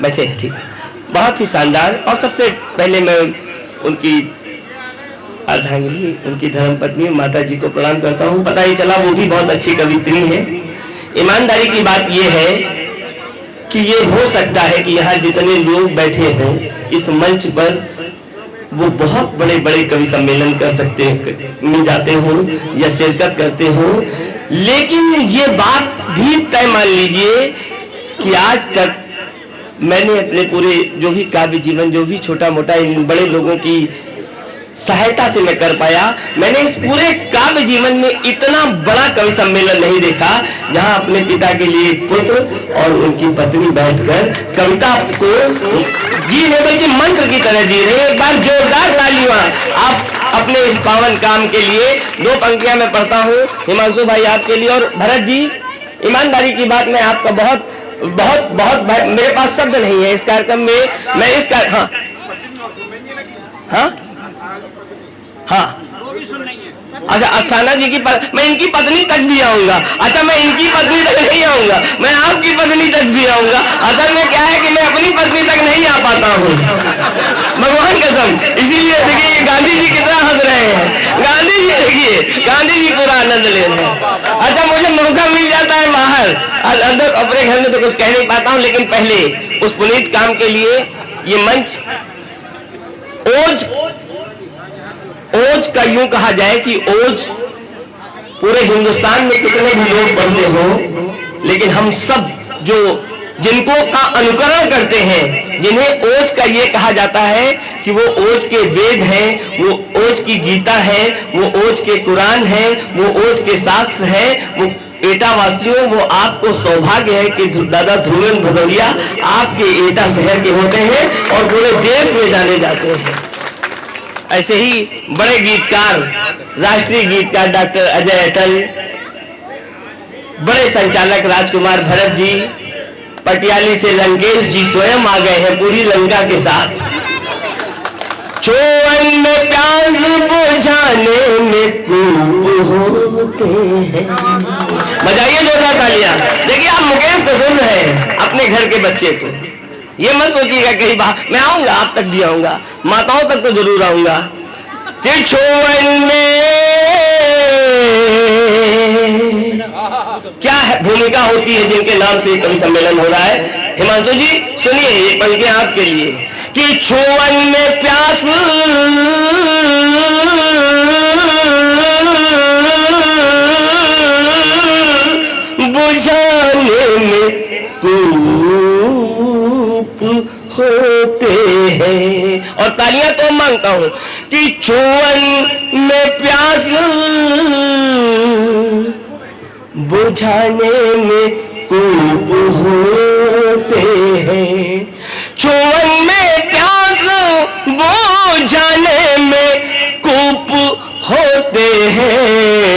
बैठे, ठीक है, बहुत ही शानदार। और सबसे पहले मैं उनकी अर्धांगिनी, उनकी धर्मपत्नी माता जी को प्रणाम करता हूँ। पता ही चला वो भी बहुत अच्छी कवित्री है। ईमानदारी की बात यह है कि ये हो सकता है कि यहाँ जितने लोग बैठे हों इस मंच पर वो बहुत बड़े बड़े कवि सम्मेलन कर सकते में जाते हों या शिरकत करते हों, लेकिन ये बात भी तय मान लीजिए कि आज तक मैंने अपने पूरे जो भी काव्य जीवन, जो भी छोटा मोटा इन बड़े लोगों की सहायता से मैं कर पाया, मैंने इस पूरे काव्य जीवन में इतना बड़ा कवि सम्मेलन नहीं देखा जहां अपने पिता के लिए पुत्र और उनकी पत्नी बैठकर कविता को जी नहीं बल्कि मंत्र की तरह जी रहे। एक बार जोरदार तालियां आप अपने इस पावन काम के लिए। 2 पंक्तियां मैं पढ़ता हूँ हिमांशु भाई आपके लिए। और भरत जी, ईमानदारी की बात, मैं आपका बहुत बहुत बहुत मेरे पास शब्द नहीं है इस कार्यक्रम में। मैं इस हाँ हाँ हाँ अच्छा, अस्थाना जी की मैं इनकी पत्नी तक भी आऊंगा। अच्छा, मैं इनकी पत्नी तक नहीं आऊंगा, मैं आपकी पत्नी तक भी आऊंगा। असल में क्या है कि मैं अपनी पत्नी तक नहीं आ पाता हूँ, भगवान कसम। इसीलिए देखिए गांधी जी कितना हंस रहे हैं। गांधी जी देखिए, गांधी जी पूरा आनंद ले रहे हैं। अच्छा, मुझे मौका मिल जाता है बाहर, अंदर अपने घर में तो कुछ कह नहीं पाता हूँ, लेकिन पहले उस पुनीत काम के लिए ये मंच ओज का यूं कहा जाए कि ओज पूरे हिंदुस्तान में कितने भी लोग पढ़ते हो, लेकिन हम सब जो जिनको का अनुकरण करते हैं, जिन्हें ओज का ये कहा जाता है कि वो ओज के वेद हैं, वो ओज की गीता है, वो ओज के कुरान है, वो ओज के शास्त्र है, वो एटा वासियों, वो आपको सौभाग्य है कि दादा ध्रुवेंद्र भदौरिया आपके एटा शहर के होते हैं और पूरे देश में जाने जाते हैं। ऐसे ही बड़े गीतकार, राष्ट्रीय गीतकार डॉक्टर अजय अटल, बड़े संचालक राजकुमार भरत जी, पटियाली से लंकेश जी स्वयं आ गए हैं पूरी लंका के साथ। चोवन में प्यास बुझाने में कूप होते हैं। बजाइए जोरदार तालियां। देखिए आप मुकेश को सुन रहे हैं, अपने घर के बच्चे को। ये मत सोचिएगा कहीं बाहर, मैं आऊंगा, आप तक भी आऊंगा, माताओं तक तो जरूर आऊंगा। कि चोवन में क्या है भूमिका होती है जिनके नाम से कवि सम्मेलन हो रहा है। हिमांशु जी सुनिए ये पंक्तियां आपके लिए कि चोवन में प्यास बुझाने में कूप होते हैं। और तालियां तो मांगता हूं कि चोवन में प्यास बुझाने में कूप होते हैं। चोवन में प्यास बुझाने में कूप होते हैं।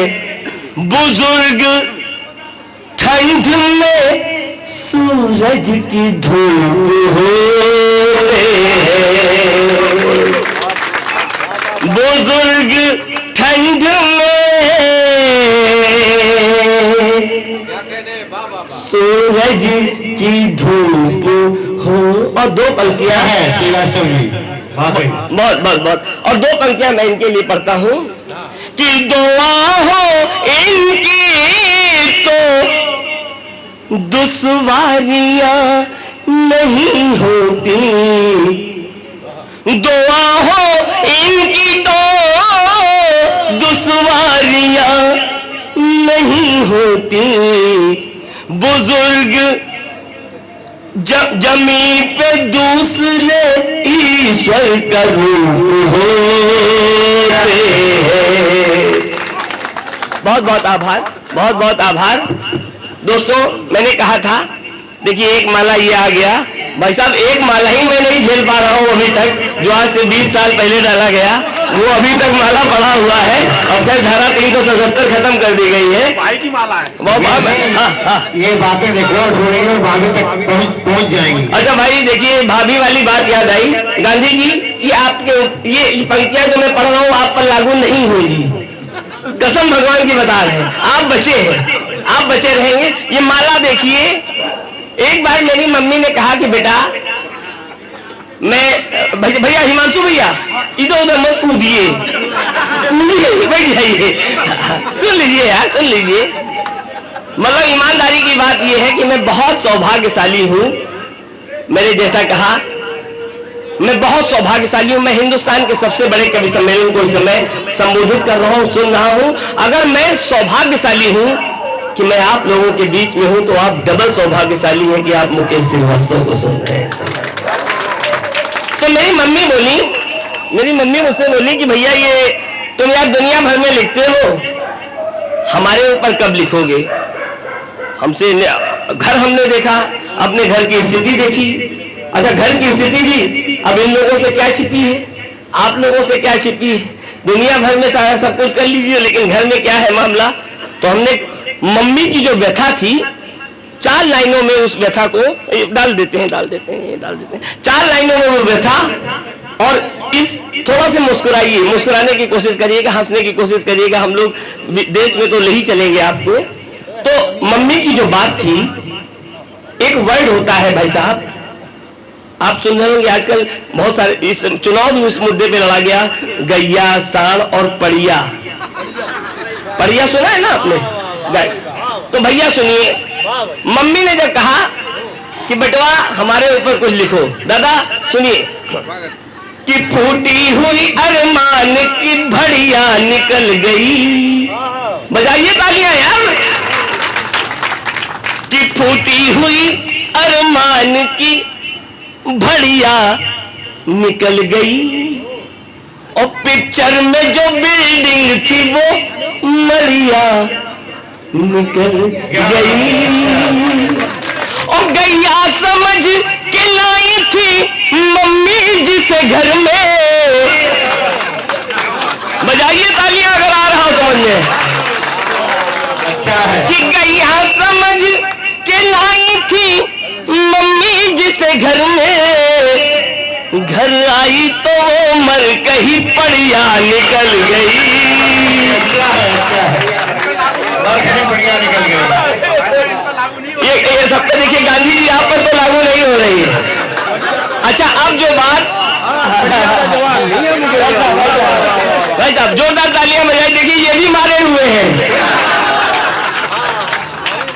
बुजुर्ग ठंड में सूरज की धूप होते हैं। बुजुर्ग ठंड में सूरज की धूप हो। और 2 पंक्तियां हैं श्रीवास्तव जी, बहुत बहुत बहुत। और 2 पंक्तियां मैं इनके लिए पढ़ता हूं कि दुआ हो इनकी तो दुश्वारियां नहीं होती। दुआ हो इनकी तो दुश्वारियां नहीं होती। बुजुर्ग जमीन पे दूसरे ईश्वर का रूप होते हैं। बहुत बहुत आभार, बहुत बहुत आभार। दोस्तों मैंने कहा था, देखिए एक माला ये आ गया। भाई साहब एक माला ही मैं नहीं झेल पा रहा हूँ अभी तक, जो आज से 20 साल पहले डाला गया वो अभी तक माला पड़ा हुआ है। और फिर धारा 377 खत्म कर दी गई है। भाई की माला है वो ये बातें रिकॉर्ड हो रही है और भाभी तक पहुंच जाएंगी। अच्छा भाई देखिए भाभी वाली बात याद आई। गांधी जी ये आपके ये पंक्तियां जो मैं पढ़ रहा हूँ आप पर लागू नहीं होंगी, कसम भगवान की बता रहे हैं। आप बचे हैं, आप बचे रहेंगे। ये माला देखिए, एक बार मेरी मम्मी ने कहा कि बेटा मैं भैया हिमांशु भैया इधर उधर मत कूदिए, बैठ जाइए, सुन लीजिए यार, सुन लीजिए। मतलब ईमानदारी की बात यह है कि मैं बहुत सौभाग्यशाली हूं। मेरे जैसा कहा, मैं बहुत सौभाग्यशाली हूं। मैं हिंदुस्तान के सबसे बड़े कवि सम्मेलन को इस समय संबोधित कर रहा हूं, सुन रहा हूं। अगर मैं सौभाग्यशाली हूं कि मैं आप लोगों के बीच में हूं, तो आप डबल सौभाग्यशाली हैं कि आप मुकेश श्रीवास्तव को सुन रहे हैं। तो मेरी मम्मी मुझसे बोली कि भैया ये तुम यार दुनिया भर में लिखते हो, हमारे ऊपर कब लिखोगे? हमसे घर हमने देखा, अपने घर की स्थिति देखी। अच्छा, घर की स्थिति भी अब इन लोगों से क्या छिपी है, आप लोगों से क्या छिपी है? दुनिया भर में सारा सब कुछ कर लीजिए, लेकिन घर में क्या है मामला? तो हमने मम्मी की जो व्यथा थी, 4 लाइनों में उस व्यथा को डाल देते हैं 4 लाइनों में वो व्यथा। और इस थोड़ा से मुस्कुराने की कोशिश करिएगा, हंसने की कोशिश करिएगा, हम लोग देश में तो ले ही चलेंगे आपको। तो मम्मी की जो बात थी, एक वर्ड होता है भाई साहब, आप सुन रहे होंगे आजकल बहुत सारे, इस चुनाव भी उस मुद्दे पे लड़ा गया, गैया, सांड और पड़िया। पड़िया सुना है ना आपने? तो भैया सुनिए, मम्मी ने जब कहा कि बेटवा हमारे ऊपर कुछ लिखो, दादा सुनिए, कि फूटी हुई अरमान की भड़िया निकल गई। बजाइए तालियां यार। कि फूटी हुई अरमान की भड़िया निकल गई, और पिक्चर में जो बिल्डिंग थी वो मड़िया निकल गई। और गैया समझ के लाई थी मम्मी जिसे घर में। बजाइए तालियां अगर आ रहा हो समझ में। अच्छा है। कि गैया समझ के लाई थी मम्मी जिसे घर में, घर आई तो वो मर कहीं पड़िया निकल गई। अच्छा है। बढ़िया निकल गया। ये सब पे देखिए गांधी जी यहाँ पर तो लागू नहीं हो रही है। अच्छा, अब जो बात भाई साहब जोरदार तालियां बजाई, देखिए ये भी मारे हुए हैं,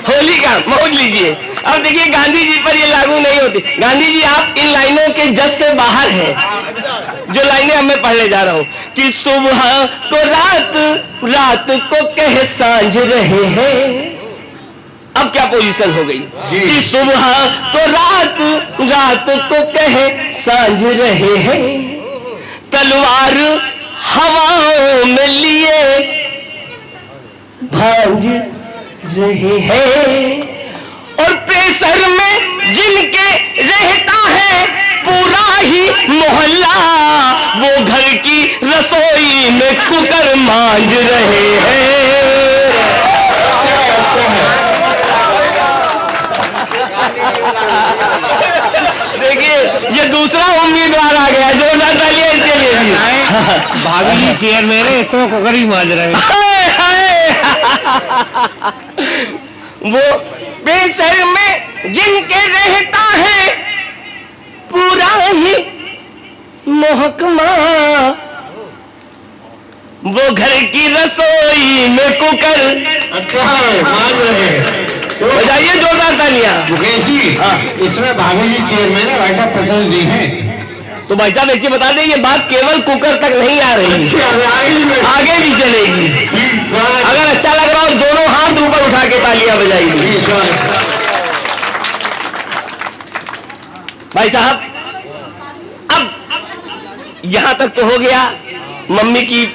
होली का मौज लीजिए। अब देखिए गांधी जी पर ये लागू नहीं होती। गांधी जी आप इन लाइनों के जज से बाहर हैं, जो लाइनें मैं पढ़ने जा रहा हूं, कि सुबह को रात, रात को कहे सांझ रहे हैं। अब क्या पोजीशन हो गई? कि सुबह को रात, रात को कहे सांझ रहे हैं, तलवार हवाओं में लिए भांज रहे हैं, और प्रेशर में जिनके रहता है पूरा ही मोहल्ला, वो घर की रसोई में कुकर मांज रहे हैं। देखिए ये दूसरा उम्मीदवार आ गया, जोरदार तालियां इसके लिए भी। भाभी जी चेयर में रहे, इसको कुकर ही मांज रहे हैं। वो बेसर में जिनके रहता है पूरा ही महकमा, वो घर की रसोई में कुकर। अच्छा है, मांज रहे हैं। बजाइए जोरदार तालियां। मुकेश जी, इसमें भाभी जी चेयरमैन है, भाई साहब प्रतिनिधि हैं। तो भाई साहब एक चीज बता दें, ये बात केवल कुकर तक नहीं आ रही, आगे भी चलेगी। अगर अच्छा लग रहा हो दोनों हाथ ऊपर उठा के तालियां बजाइए। भाई साहब अब यहां तक तो हो गया मम्मी की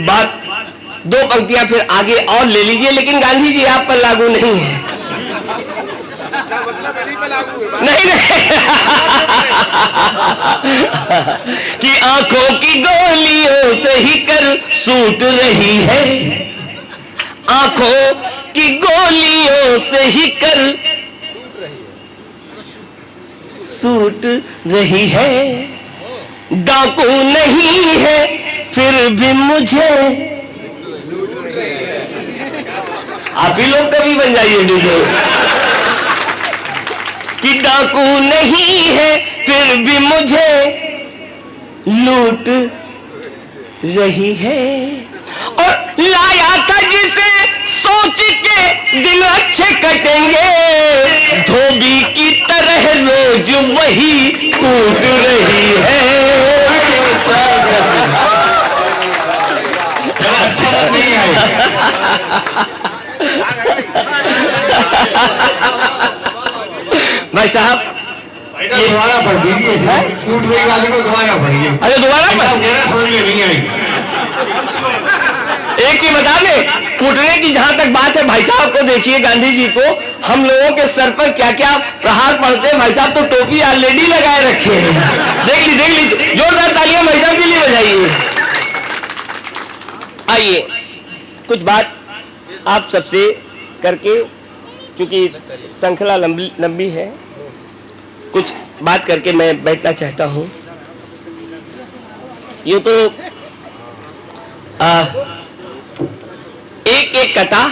बात, 2 पंक्तियां फिर आगे और ले लीजिए, लेकिन गांधी जी आप पर लागू नहीं है। नहीं कि आंखों की गोलियों से ही कर सूट रही है, आंखों की गोलियों से ही कर सूट रही है, डाकू नहीं है फिर भी मुझे। आप ही लोग कभी बन जाइए वीडियो। कि डाकू नहीं है फिर भी मुझे लूट रही है। और लाया था जिसे सोच के दिन अच्छे कटेंगे, धोबी की तरह रोज वही कूट रही है। अच्छा नहीं है। भाई साहब ये दोबारा पढ़ दीजिए, कूट रही वाले को दोबारा पढ़िए। अरे दोबारा समझ में नहीं आई। एक चीज बता दें, कूटने की जहां तक बात है, भाई साहब को देखिए, गांधी जी को हम लोगों के सर पर क्या क्या प्रहार पड़ते हैं। भाई साहब तो टोपी ऑलरेडी लगाए रखे हैं। देख ली जोरदार तालियां भाई साहब के लिए बजाइए। आइए कुछ बात आप सबसे करके, चूंकि श्रृंखला लंबी है, कुछ बात करके मैं बैठना चाहता हूं। यूं तो एक एक कथा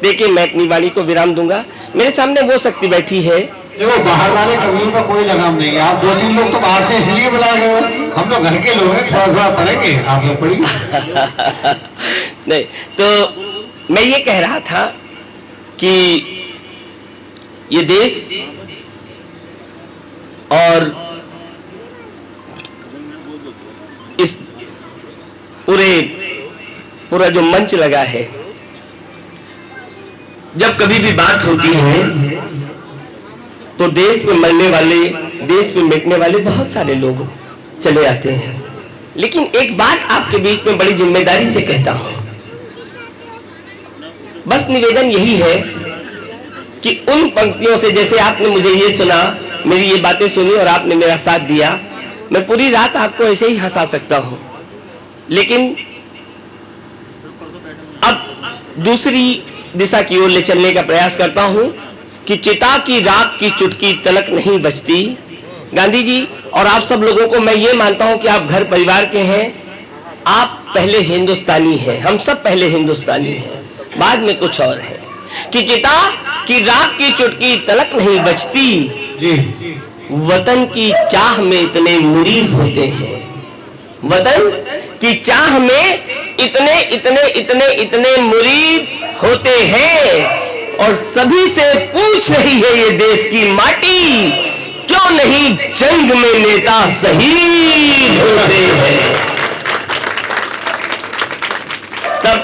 देखिए, मैं अपनी वाणी को विराम दूंगा। मेरे सामने वो शक्ति बैठी है। देखो बाहर वाले कवियों का कोई लगाम नहीं है। आप 2-3 लोग तो बाहर से इसलिए बुलाए गए हो, हम तो घर के लोग हैं, थोड़ा थोड़ा पढ़ेंगे, आप लोग पढ़िए। नहीं तो मैं ये कह रहा था कि ये देश और इस पूरा जो मंच लगा है, जब कभी भी बात होती है तो देश में मरने वाले, देश में मिटने वाले बहुत सारे लोग चले आते हैं। लेकिन एक बात आपके बीच में बड़ी जिम्मेदारी से कहता हूं, बस निवेदन यही है कि उन पंक्तियों से, जैसे आपने मुझे ये सुना, मेरी ये बातें सुनी और आपने मेरा साथ दिया, मैं पूरी रात आपको ऐसे ही हंसा सकता हूं। लेकिन अब दूसरी दिशा की ओर ले चलने का प्रयास करता हूं कि चिता की राख की चुटकी तलक नहीं बचती। गांधी जी और आप सब लोगों को मैं ये मानता हूं कि आप घर परिवार के हैं, आप पहले हिंदुस्तानी हैं, हम सब पहले हिंदुस्तानी हैं, बाद में कुछ और है। कि चिता की राख की चुटकी तलक नहीं बचती, वतन की चाह में इतने मुरीद होते हैं, वतन की चाह में इतने इतने इतने इतने मुरीद होते हैं। और सभी से पूछ रही है ये देश की माटी, क्यों नहीं जंग में नेता शहीद होते हैं। तब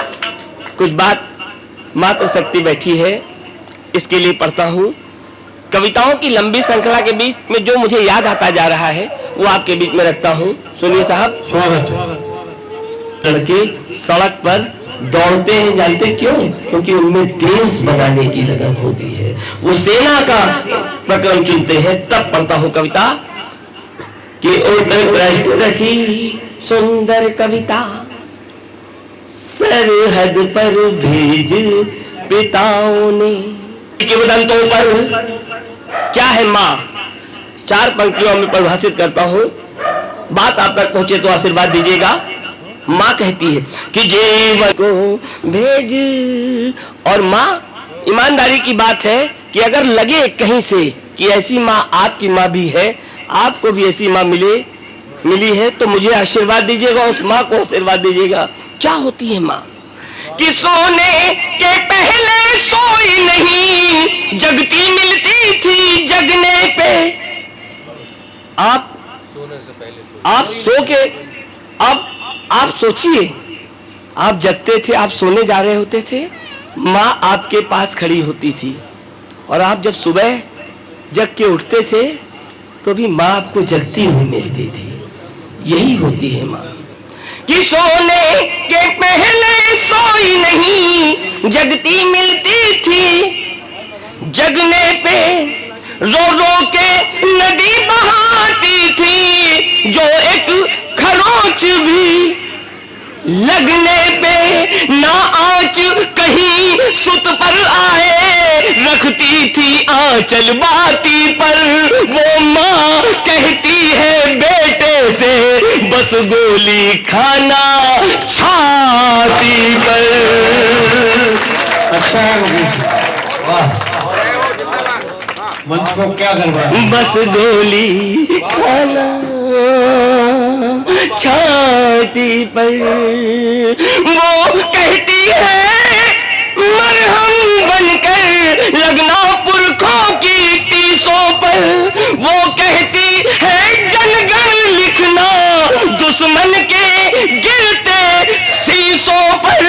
कुछ बात मात्र शक्ति बैठी है, इसके लिए पढ़ता हूं। कविताओं की लंबी श्रृंखला के बीच में जो मुझे याद आता जा रहा है वो आपके बीच में रखता हूं। सुनिए साहब। स्वागत। लड़के सड़क पर दौड़ते हैं, जानते क्यों? क्योंकि उनमें देश बनाने की लगन होती है, वो सेना का प्रक्रम चुनते हैं। तब पढ़ता हूं कविता कि उत्कृष्ट रची सुंदर कविता, सरहद पर भेज पिताओं ने, के उदंतों पर क्या है माँ। 4 पंक्तियों में परिभाषित करता हूं, बात आप तक पहुंचे तो आशीर्वाद दीजिएगा। माँ कहती है कि जीवन को भेज, और माँ, ईमानदारी की बात है कि अगर लगे कहीं से कि ऐसी माँ आपकी माँ भी है, आपको भी ऐसी माँ मिली है, तो मुझे आशीर्वाद दीजिएगा, उस माँ को आशीर्वाद दीजिएगा। क्या होती है माँ? कि सोने के पहले सोई नहीं, जगती मिलती थी जगने पे। आप सो के, आप सोचिए, आप जगते थे, आप सोने जा रहे होते थे, माँ आपके पास खड़ी होती थी, और आप जब सुबह जग के उठते थे तो भी माँ आपको जगती हुई मिलती थी। यही होती है माँ। कि सोने के पहले सोई नहीं, जगती मिलती थी जगने पे, रो रो के नदी बहाती थी, जो एक खरोच भी लगने पे ना आंच कहीं सुत पर आए, रखती थी आंचल बाती पर। वो माँ कहती है बेटे से, बस गोली खाना छाती पर। अच्छा है, वाह, मंच को क्या करवा, बस गोली खाना छाती पर, वो कहती है मरहम बनकर लगना पुरखों की टीसों पर, वो कहती है जनगण लिखना दुश्मन के गिरते शीशों पर,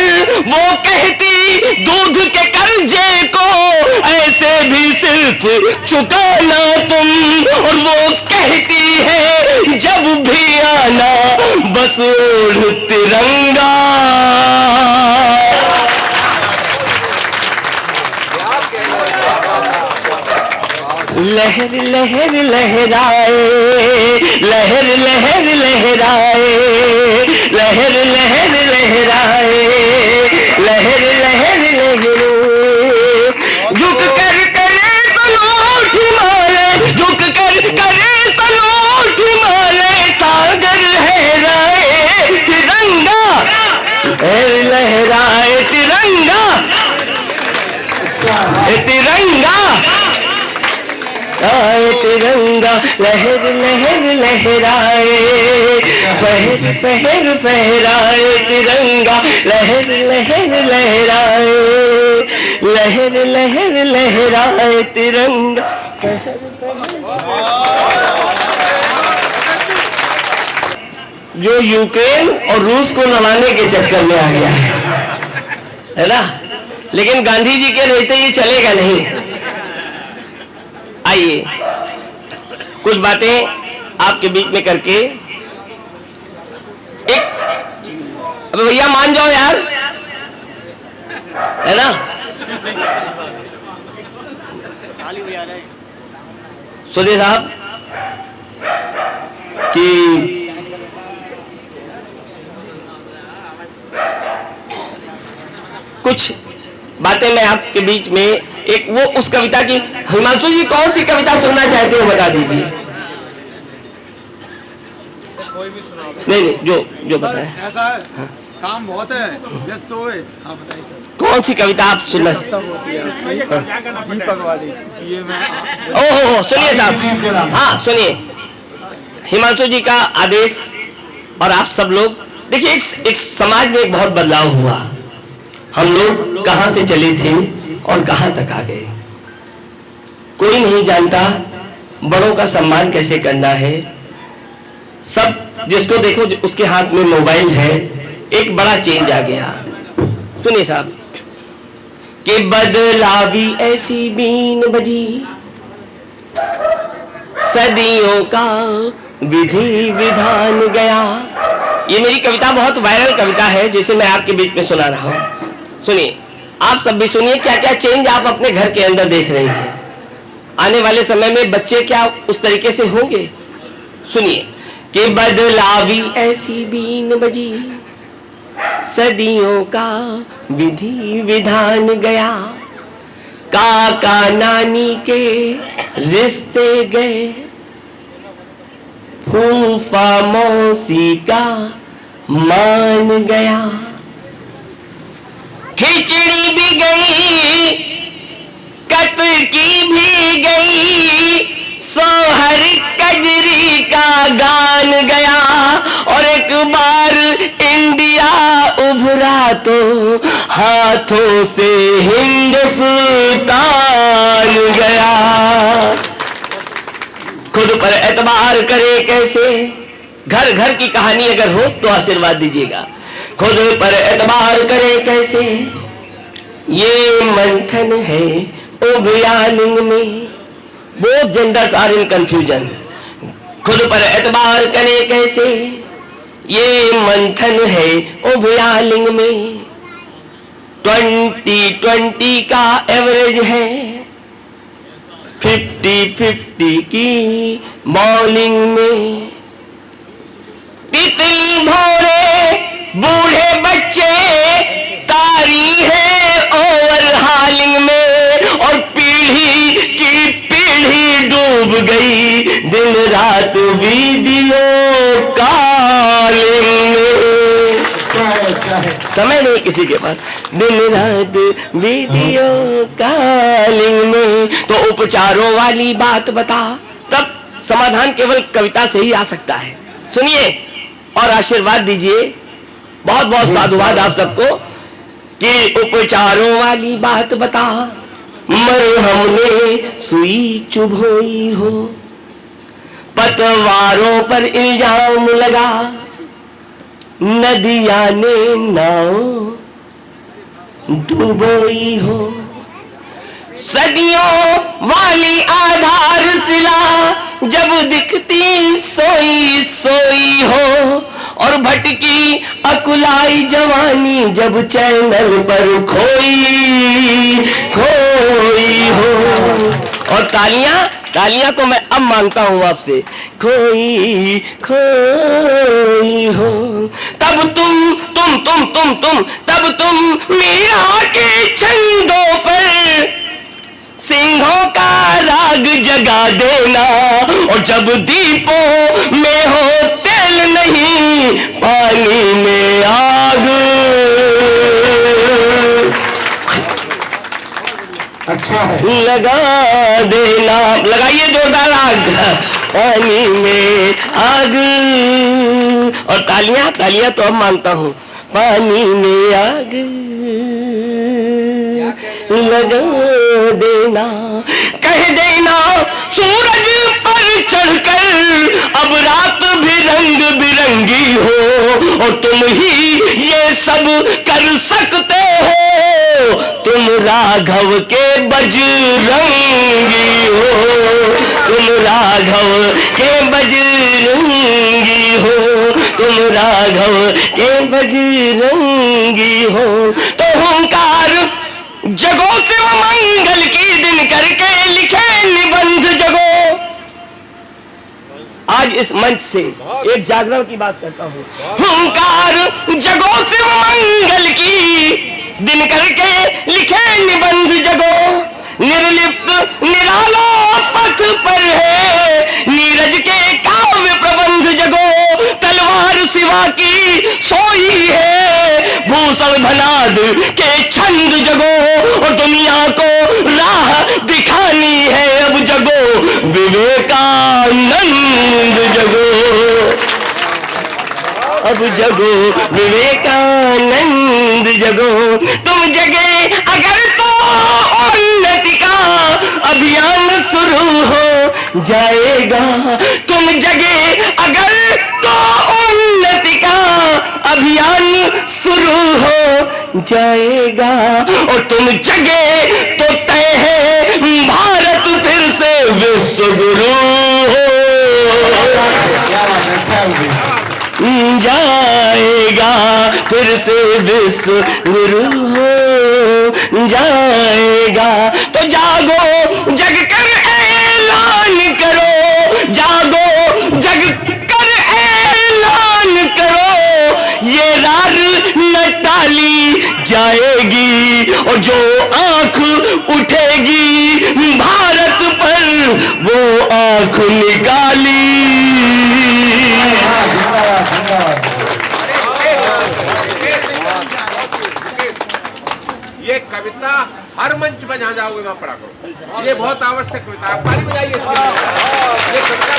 वो कहती दूध के कर्जे को ऐसे भी सिर्फ चुकाना तुम, और वो कहती है जब भी आना बस ओढ़ तिरंगा। लहर लहर लहराए, लहर लहर लहराए, लहर लहर लहराए, लहर लहर लहराए, झुक कर करे सलोठ हिमालय, झुक कर करे सलोठ हिमालय, सागर है राय तिरंगा, लहराए तिरंगा, तिरंगा आए तिरंगा, लहर लहर लहराए, फहर फहर फहराए तिरंगा, लहर लहर लहराए, लहर लहर लहराए तिरंगा। जो यूक्रेन और रूस को लड़ाने के चक्कर में आ गया है ना, लेकिन गांधी जी के रहते ये चलेगा नहीं। आइए कुछ बातें आपके बीच में करके, एक अबे भैया मान जाओ यार, है ना, सुनिए साहब कि कुछ बातें मैं आपके बीच में, एक वो उस कविता की, हिमांशु जी कौन सी कविता सुनना चाहते हो बता दीजिए। नहीं नहीं, जो बताए। ऐसा है, हाँ। काम बहुत है, व्यस्त हो गए। हाँ बताइए सर, कौन सी कविता आप सुनना? दीपक वाली ओहो सुनिए साहब, हाँ सुनिए, हिमांशु जी का आदेश और आप सब लोग देखिए, एक समाज में एक बहुत बदलाव हुआ। हम लोग कहां से चले थे और कहां तक आ गए, कोई नहीं जानता। बड़ों का सम्मान कैसे करना है, सब जिसको देखो उसके हाथ में मोबाइल है। एक बड़ा चेंज आ गया। सुनिए साहब कि बदलावी ऐसी बीन बजी, सदियों का विधि विधान गया। ये मेरी कविता बहुत वायरल कविता है जिसे मैं आपके बीच में सुना रहा हूं। सुनिए, आप सब भी सुनिए, क्या क्या चेंज आप अपने घर के अंदर देख रहे हैं। आने वाले समय में बच्चे क्या उस तरीके से होंगे। सुनिए कि बदलावी ऐसी बीन बजी, सदियों का विधि विधान गया। काका नानी के रिश्ते गए, फूफा मौसी का मान गया। खिचड़ी भी गई, कतकी भी गई, सोहर कजरी का गान गया। और एक बार इंडिया उभरा तो हाथों से हिंदुस्तान गया। खुद पर एतबार करे कैसे, घर घर की कहानी अगर हो तो आशीर्वाद दीजिएगा। खुद पर एतबार करे कैसे, ये मंथन है उभयालिंग में। Both genders are in confusion. खुद पर एतबार करे कैसे, ये मंथन है उभयालिंग में। 20-20 का एवरेज है, 50-50 की बॉलिंग में। तितली भौरे बूढ़े बच्चे तारी है ओवर हालिंग में। और पीढ़ी की पीढ़ी डूब गई दिन रात वीडियो कॉलिंग में। समय नहीं किसी के पास। दिन रात वीडियो कॉलिंग में, तो उपचारों वाली बात बता, तब समाधान केवल कविता से ही आ सकता है। सुनिए और आशीर्वाद दीजिए। बहुत बहुत साधुवाद आप सबको कि उपचारों वाली बात बता, मरहम में सुई चुभोई हो, पतवारों पर इल्जाम लगा, नदिया ने नाव डुबोई हो, सदियों वाली आधारशिला जब दिखती सोई सोई हो, और भटकी अकुलाई जवानी जब चैनल पर खोई खोई हो। और तालियां तालियां तो मैं अब मांगता हूं आपसे, खोई खोई हो। तब तुम मीरा के छंदों पर सिंहों का राग जगा देना, और जब दीपों में हो तेल नहीं पानी में आग। अच्छा है, लगा देना, लगाइए जोरदार आग, पानी में आग। और तालियां तालियां तो अब मांगता हूं, पानी में आग लगा देना, कह देना सूरज पर चढ़कर अब रात भी रंग बिरंगी हो, और तुम ही ये सब कर सकते हो, तुम राघव के बजरंगी हो, तुम राघव के बजरंगी हो, तुम राघव के बजरंगी हो। तो हुंकार जगो शिव मंगल की, दिन करके लिखे निबंध जगो। आज इस मंच से एक जागरण की बात करता हूं। हुंकार जगो शिव मंगल की, दिन करके लिखे निबंध जगो। निर्लिप्त निराला पथ पर है, नीरज के काव्य प्रबंध जगो। तलवार शिवा की सोई है, भूषण भनाद के छंद जगो। और दुनिया को राह दिखानी है अब जगो, विवेकानंद जगो, अब जगो विवेकानंद जगो। तुम जगे अगर तो उन्नति का अभियान शुरू हो जाएगा, तुम जगे अगर तो उन्नति का अभियान शुरू हो जाएगा। और तुम जगे तो तय है भारत फिर से विश्व गुरु हो जाएगा, फिर से विश्व गुरु हो जाएगा। तो जागो जग कर ऐलान करो, जागो जग कर ऐलान करो, ये रार न टाली जाएगी। और जो आंख उठेगी भारत पर, वो आंख निकाली। ये कविता हर मंच पर जहाँ जाओगे वहाँ पढ़ा करो, ये बहुत आवश्यक कविता। आप ताली बजाइए इसके लिए। ये कविता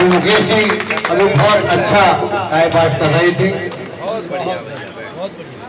मुकेश जी अभी बहुत अच्छा गाय पाठ कर रही थी। बहुत बढ़िया, बहुत बढ़िया।